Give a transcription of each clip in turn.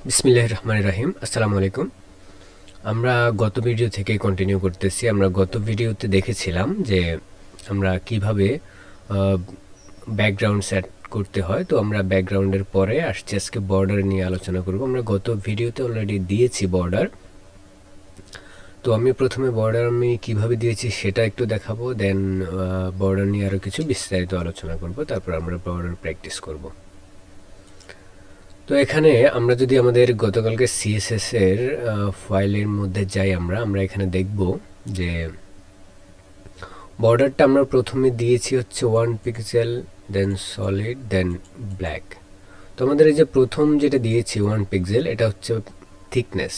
বিসমিল্লাহির রহমানির রহিম। আসসালামু আলাইকুম। আমরা গত ভিডিও থেকে কন্টিনিউ করতেছি। আমরা গত ভিডিওতে দেখেছিলাম যে আমরা কিভাবে ব্যাকগ্রাউন্ড সেট করতে হয়। তো আমরা ব্যাকগ্রাউন্ডের পরে আসছি আজকে বর্ডার নিয়ে আলোচনা করব। আমরা গত ভিডিওতে অলরেডি দিয়েছি বর্ডার। তো আমি প্রথমে বর্ডার আমি কিভাবে দিয়েছি সেটা একটু দেখাবো, দেন বর্ডার নিয়ে আরও কিছু বিস্তারিত আলোচনা করব, তারপর আমরা বর্ডার প্র্যাকটিস করব। তো এখানে আমরা যদি আমাদের গতকালকে সিএসএস এর ফাইলের মধ্যে যাই, আমরা এখানে দেখব যে বর্ডারটা আমরা প্রথমে দিয়েছি হচ্ছে 1 পিক্সেল, দেন সলিড, দেন ব্ল্যাক। তো আমাদের এই যে প্রথম যেটা দিয়েছি 1 পিক্সেল, এটা হচ্ছে থিকনেস।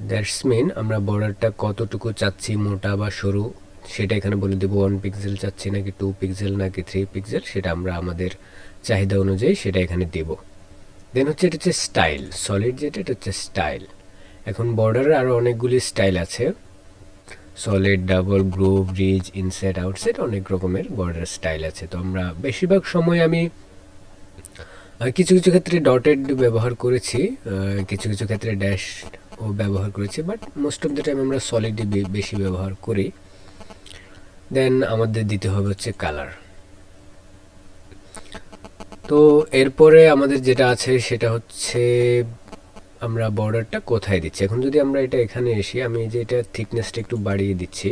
দ্যাটস মিন আমরা বর্ডারটা কতটুকু চাচ্ছি, মোটা বা সরু, সেটা এখানে বলে দেবো। 1 পিক্সেল চাচ্ছি নাকি 2 পিক্সেল নাকি 3 পিক্সেল, সেটা আমরা আমাদের চাহিদা অনুযায়ী সেটা এখানে দেব। দেন হচ্ছে এটা হচ্ছে স্টাইল, সলিড যেটা, এটা হচ্ছে স্টাইল। এখন বর্ডারের আরও অনেকগুলি স্টাইল আছে, solid, double, groove, ridge, inset, outset, অনেক রকমের বর্ডার স্টাইল আছে। তো আমরা বেশিরভাগ সময় আমি কিছু কিছু ক্ষেত্রে ডটেড ব্যবহার করেছি, কিছু কিছু ক্ষেত্রে ড্যাশ ও ব্যবহার করেছি, but most of the time আমরা সলিডই বেশি ব্যবহার করি। দেন আমাদের দিতে হবে হচ্ছে কালার। তো এরপরে আমাদের যেটা আছে সেটা হচ্ছে আমরা বর্ডারটা কোথায় দিচ্ছি। এখন যদি আমরা এটা এখানে এসে আমি যে এটা থিকনেসটা একটু বাড়িয়ে দিচ্ছি।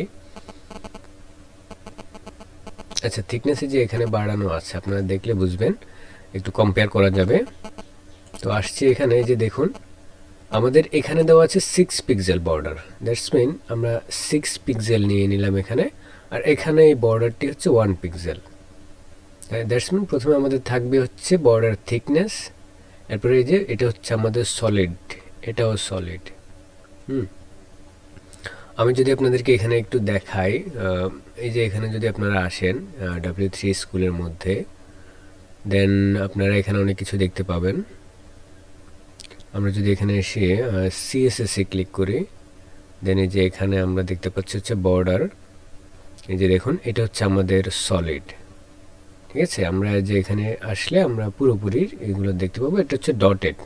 আচ্ছা, থিকনেসে যে এখানে বাড়ানো আছে আপনারা দেখলে বুঝবেন, একটু কম্পেয়ার করা যাবে। তো আসছি এখানে, যে দেখুন আমাদের এখানে দেওয়া আছে 6 পিক্সেল বর্ডার। দ্যাটস মিন আমরা 6 পিক্সেল নিয়ে নিলাম এখানে, আর এখানে এই বর্ডারটি হচ্ছে 1 পিক্সেল। দ্যাটস মিন প্রথমে আমাদের থাকবে হচ্ছে বর্ডার থিকনেস, এরপরে এই যে এটা হচ্ছে আমাদের সলিড, এটাও সলিড। আমি যদি আপনাদেরকে এখানে একটু দেখাই, এই যে এখানে যদি আপনারা আসেন W3 স্কুলের মধ্যে, দেন আপনারা এখানে অনেক কিছু দেখতে পাবেন। আমরা যদি এখানে এসে CSS এ ক্লিক করি, দেন এই যে এখানে আমরা দেখতে পাচ্ছি হচ্ছে বর্ডার। এই যে দেখুন এটা হচ্ছে আমাদের সলিড, ঠিক আছে। আমরা যে এখানে আসলে আমরা পুরোপুরি এগুলো দেখতে পাবো। এটা হচ্ছে ডটেড,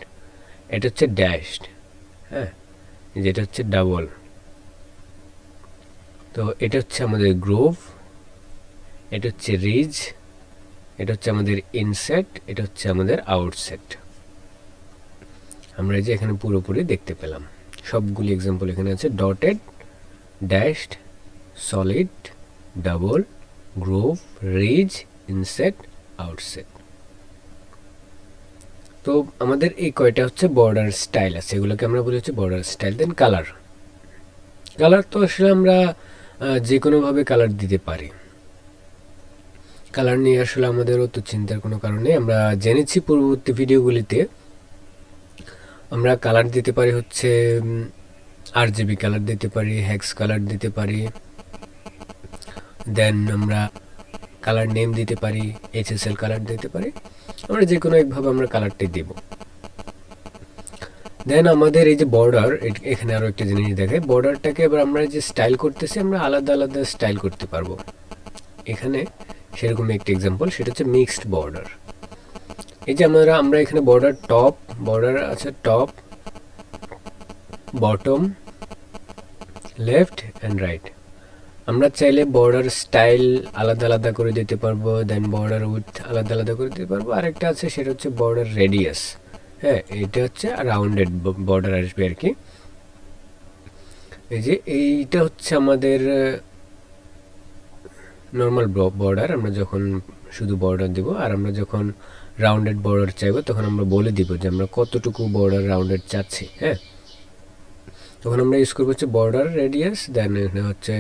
এটা হচ্ছে ড্যাশড, হ্যাঁ, যেটা হচ্ছে ডাবল। তো এটা হচ্ছে আমাদের গ্রোভ, এটা হচ্ছে রিজ, এটা হচ্ছে আমাদের ইনসেট, এটা হচ্ছে আমাদের আউটসেট। আমরা এই যে এখানে পুরোপুরি দেখতে পেলাম। সবগুলি এক্সাম্পল এখানে আছে, dotted, dashed, solid, double, groove, ridge, inset, outset. তো আমাদের এই কয়টা হচ্ছে বর্ডার স্টাইল আছে, এগুলোকে আমরা বলি হচ্ছে বর্ডার স্টাইল। দেন কালার। কালার তো আসলে আমরা যে কোনোভাবে কালার দিতে পারি। কালার নিয়ে আসলে আমাদের অত চিন্তার কোনো কারণ নেই। আমরা জেনেছি পূর্ববর্তী ভিডিওগুলিতে আমরা কালার দিতে পারি হচ্ছে RGB কালার দিতে পারি, হেক্স কালার দিতে পারি, দেন আমরা কালার নেম দিতে পারি, HSL কালার দিতে পারি। আমরা যে কোনো একভাবে আমরা কালারটি দেব। দেন আমাদের এই যে বর্ডার, এখানে আরও একটা জিনিস দেখায়, বর্ডারটাকে এবার আমরা যে স্টাইল করতেছি আমরা আলাদা আলাদা স্টাইল করতে পারবো। এখানে সেরকম একটা এক্সাম্পল, সেটা হচ্ছে মিক্সড বর্ডার। এই যে আমরা এখানে বর্ডার টপ, বর্ডার আছে top, bottom, left and right. আমরা চাইলে বর্ডার স্টাইল আলাদা আলাদা করে দিতে পারবো, দেন বর্ডার উইডথ আলাদা আলাদা করে দিতে পারবো। আরেকটা আছে সেটা হচ্ছে বর্ডার রেডিয়াস, হ্যাঁ, এটা হচ্ছে রাউন্ডেড বর্ডার আসবে আর কি। এই যে এইটা হচ্ছে আমাদের নর্মাল বর্ডার, আমরা যখন শুধু বর্ডার দিব। আর আমরা যখন রাউন্ডেড বর্ডার চাইবো তখন আমরা বলে দিব যে আমরা কতটুকু বর্ডার রাউন্ডেড চাচ্ছি, হ্যাঁ। তখন আমরা ইউজ করবো হচ্ছে বর্ডার রেডিয়াস, দেন হচ্ছে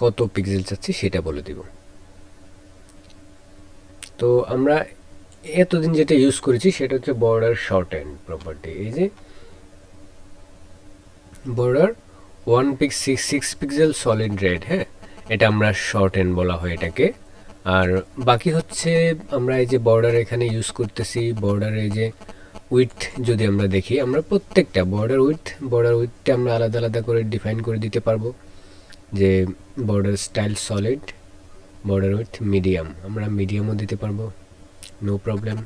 কত পিক্সেল চাচ্ছি সেটা বলে দিব। তো আমরা এতদিন যেটা ইউজ করেছি সেটা হচ্ছে বর্ডার শর্টেন প্রপার্টি। এই যে বর্ডার 6 পিক্সেল সলিড রেড, হ্যাঁ, এটা আমরা শর্টেন বলা হয় এটাকে। আর বাকি হচ্ছে আমরা এই যে বর্ডার এখানে ইউজ করতেছি, বর্ডারে যে উইথ যদি আমরা দেখি, আমরা প্রত্যেকটা বর্ডার উইথটা আমরা আলাদা আলাদা করে ডিফাইন করে দিতে পারবো। যে border style solid, border with medium, আমরা মিডিয়ামও দিতে পারবো, নো প্রবলেম।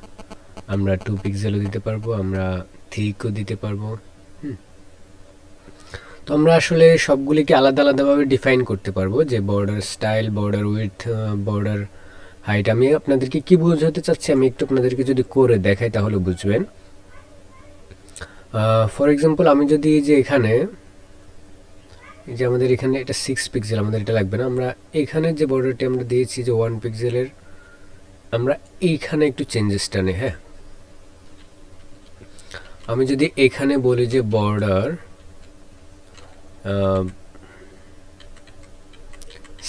আমরা 2 পিক্সেলও দিতে পারবো, আমরা থিকও দিতে পারবো। তো আমরা আসলে সবগুলিকে আলাদা আলাদাভাবে ডিফাইন করতে পারবো, যে border style, border width, border height. আমি আপনাদেরকে কি বোঝাতে চাচ্ছি আমি একটু আপনাদেরকে যদি করে দেখাই তাহলে বুঝবেন। ফর এক্সাম্পল আমি যদি যে এখানে যে আমাদের এখানে এটা 6 পিক্সেল, আমাদের এটা লাগবে না। আমরা এখানে যে বর্ডারটি আমরা দিয়েছি যে 1 পিক্সেলের, আমরা এইখানে একটু চেঞ্জেসটা নেই। হ্যাঁ, আমি যদি এখানে বলি যে বর্ডার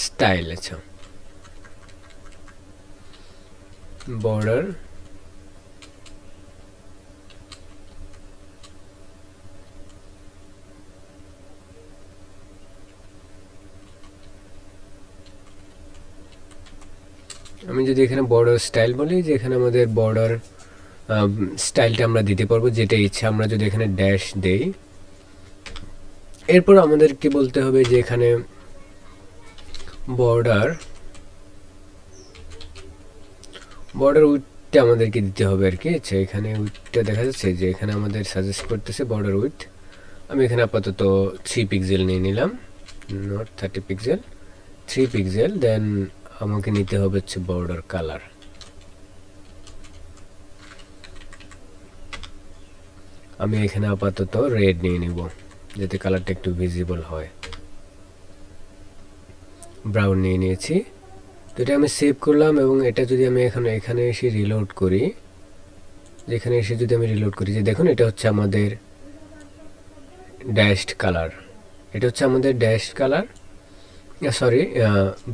স্টাইল, আচ্ছা বর্ডার আমি যদি এখানে বর্ডার স্টাইল বলি, যে এখানে আমাদের বর্ডার স্টাইলটা আমরা দিতে পারবো যেটা ইচ্ছা। আমরা যদি এখানে ড্যাশ দেই, এরপর আমাদের কি বলতে হবে যে এখানে বর্ডার উইডথটা আমাদেরকে দিতে হবে আর কি। আচ্ছা, এখানে উইডথটা দেখা যাচ্ছে যে এখানে আমাদের সাজেস্ট করতেছে বর্ডার উইডথ। আমি এখানে আপাতত 3 পিক্সেল নিয়ে নিলাম, নট 30 পিক্সেল, 3 পিক্সেল। দেন আমাকে নিতে হবে হচ্ছে বর্ডার কালার। আমি এখানে আপাতত রেড নিয়ে নিব যাতে কালারটা একটু ভিজিবল হয়। ব্রাউন নিয়ে নিয়েছি। তো এটা আমি সেভ করলাম, এবং এটা যদি আমি এখানে এসে রিলোড করি, যেখানে এসে যদি আমি রিলোড করি, যে দেখুন এটা হচ্ছে আমাদের ড্যাশড কালার, এটা হচ্ছে আমাদের dashed colour, sorry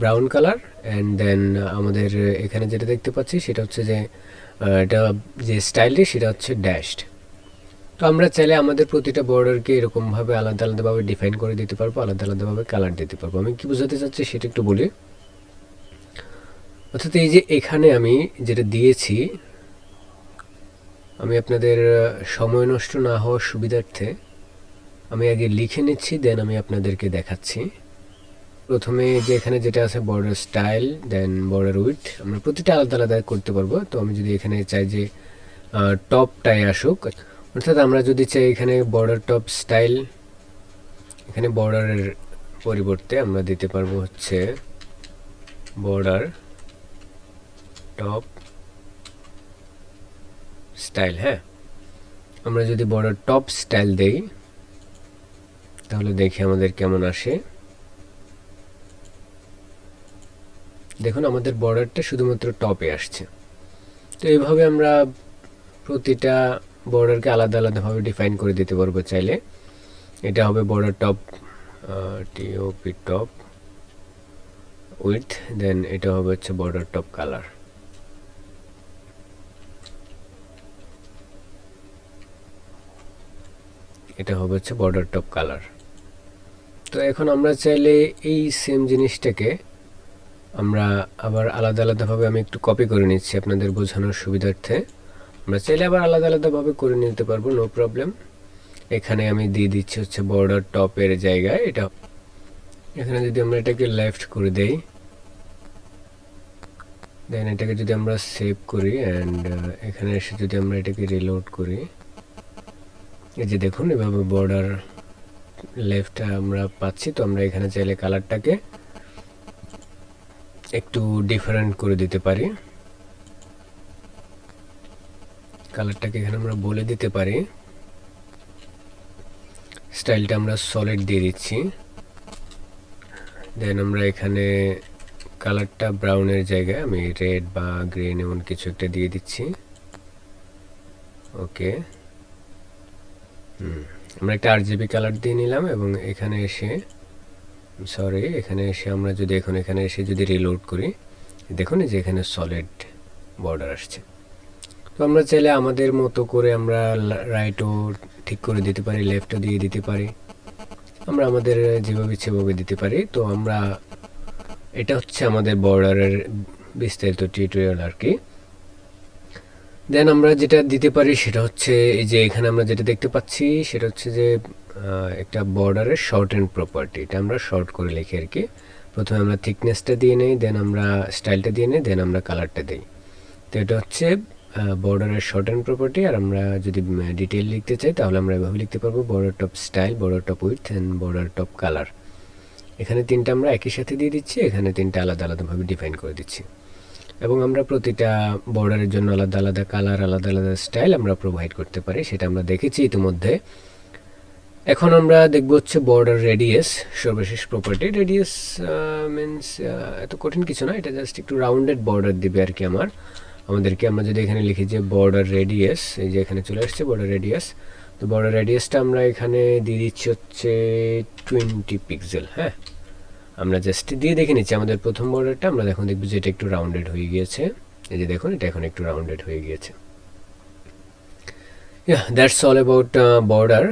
brown colour. And then আমাদের এখানে যেটা দেখতে পাচ্ছি সেটা হচ্ছে যে এটা যে স্টাইলটি সেটা হচ্ছে ড্যাশড। তো আমরা চাইলে আমাদের প্রতিটা বর্ডারকে এরকমভাবে আলাদা আলাদাভাবে ডিফাইন করে দিতে পারবো, আলাদা আলাদাভাবে কালার দিতে পারবো। আমি কি বোঝাতে চাচ্ছি সেটা একটু বলি। অর্থাৎ এই যে এখানে আমি যেটা দিয়েছি, আমি আপনাদের সময় নষ্ট না হওয়ার সুবিধার্থে আমি আগে লিখে নিচ্ছি, দেন আমি আপনাদেরকে দেখাচ্ছি। প্রথমে যে এখানে যেটা আছে বর্ডার স্টাইল, দেন বর্ডার উইডথ, আমরা প্রতিটা আলাদা আলাদা করতে পারবো। তো আমি যদি এখানে চাই যে টপটাই আসুক, অর্থাৎ আমরা যদি চাই এখানে বর্ডার টপ স্টাইল, এখানে বর্ডারের পরিবর্তে আমরা দিতে পারবো হচ্ছে বর্ডার টপ স্টাইল। হ্যাঁ, আমরা যদি বর্ডার টপ স্টাইল দেই তাহলে দেখি আমাদের কেমন আসে। দেখুন আমাদের বর্ডারটা শুধুমাত্র টপে আসছে। তো এইভাবে আমরা প্রতিটা বর্ডারকে আলাদা আলাদাভাবে ডিফাইন করে দিতে পারবো চাইলে। এটা হবে border top T O P top with, then এটা হবে হচ্ছে বর্ডার টপ কালার। এটা হবে হচ্ছে বর্ডার টপ কালার। তো এখন আমরা চাইলে এই সেম জিনিসটাকে আমরা আবার আলাদা আলাদাভাবে, আমি একটু কপি করে নিচ্ছি আপনাদের বোঝানোর সুবিধার্থে, আমরা চাইলে আবার আলাদা আলাদাভাবে করে নিতে পারবো, নো প্রবলেম। এখানে আমি দিয়ে দিচ্ছি হচ্ছে বর্ডার টপের জায়গায় এটা। এখানে যদি আমরা এটাকে লেফট করে দেই, দেন এটাকে যদি আমরা সেভ করি, অ্যান্ড এখানে এসে যদি আমরা এটাকে রিলোড করি, এই যে দেখুন এভাবে বর্ডার লেফট আমরা পাচ্ছি। তো আমরা এখানে চাইলে কালারটাকে একটু ডিফারেন্ট করে দিতে পারি, কালারটাকে এখানে আমরা বলে দিতে পারি। স্টাইলটা আমরা সলিড দিয়ে দিচ্ছি, দেন আমরা এখানে কালারটা ব্রাউনের জায়গায় আমি রেড বা গ্রিন এমন কিছু একটা দিয়ে দিচ্ছি। ওকে, আমরা একটা RGB কালার দিয়ে নিলাম, এবং এখানে এসে এখানে এসে আমরা যদি এখানে এসে যদি রিলোড করি, দেখুন যে এখানে সলিড বর্ডার আসছে। তো আমরা চাইলে আমাদের মতো করে আমরা রাইটও ঠিক করে দিতে পারি, লেফটও দিয়ে দিতে পারি, আমরা আমাদের যেভাবে ইচ্ছে ভাবে দিতে পারি। তো আমরা এটা হচ্ছে আমাদের বর্ডারের বিস্তারিত টিউটোরিয়াল আর কি। দেন আমরা যেটা দিতে পারি সেটা হচ্ছে এই যে এখানে আমরা যেটা দেখতে পাচ্ছি সেটা হচ্ছে যে একটা বর্ডারের শর্ট এন্ড প্রপার্টি, এটা আমরা শর্ট করে লিখি আর কি। প্রথমে আমরা থিকনেসটা দিয়ে নেই, দেন আমরা স্টাইলটা দিয়ে নেই, দেন আমরা কালারটা দিই। তো এটা হচ্ছে বর্ডারের শর্ট হ্যান্ড প্রপার্টি। আর আমরা যদি ডিটেইল লিখতে চাই তাহলে আমরা এভাবে লিখতে পারবো, border top style, border top width and border top colour. এখানে তিনটা আমরা একই সাথে দিয়ে দিচ্ছি, এখানে তিনটা আলাদা আলাদাভাবে ডিফাইন করে দিচ্ছি। এবং আমরা প্রতিটা বর্ডারের জন্য আলাদা আলাদা কালার, আলাদা আলাদা স্টাইল আমরা প্রোভাইড করতে পারি, সেটা আমরা দেখেছি ইতিমধ্যে। এখন আমরা দেখব হচ্ছে বর্ডার রেডিয়াস, সর্বশেষ প্রপার্টি। রেডিয়াস মিনস এত কঠিন কিছু না, এটা জাস্ট একটু রাউন্ডেড বর্ডার দিবে আর কি আমাদেরকে। আমরা যদি এখানে লিখি যে বর্ডার রেডিয়াস, এই যে এখানে চলে আসছে বর্ডার রেডিয়াস, তো বর্ডার রেডিয়াসটা আমরা এখানে দিয়ে দিচ্ছি হচ্ছে 20 পিক্সেল। হ্যাঁ, আমরা জাস্ট দিয়ে দেখে নিচ্ছি আমাদের প্রথম বর্ডারটা। আমরা দেখুন দেখব যে এটা একটু রাউন্ডেড হয়ে গিয়েছে, এই যে দেখুন এটা এখন একটু রাউন্ডেড হয়ে গিয়েছে। That's all about border.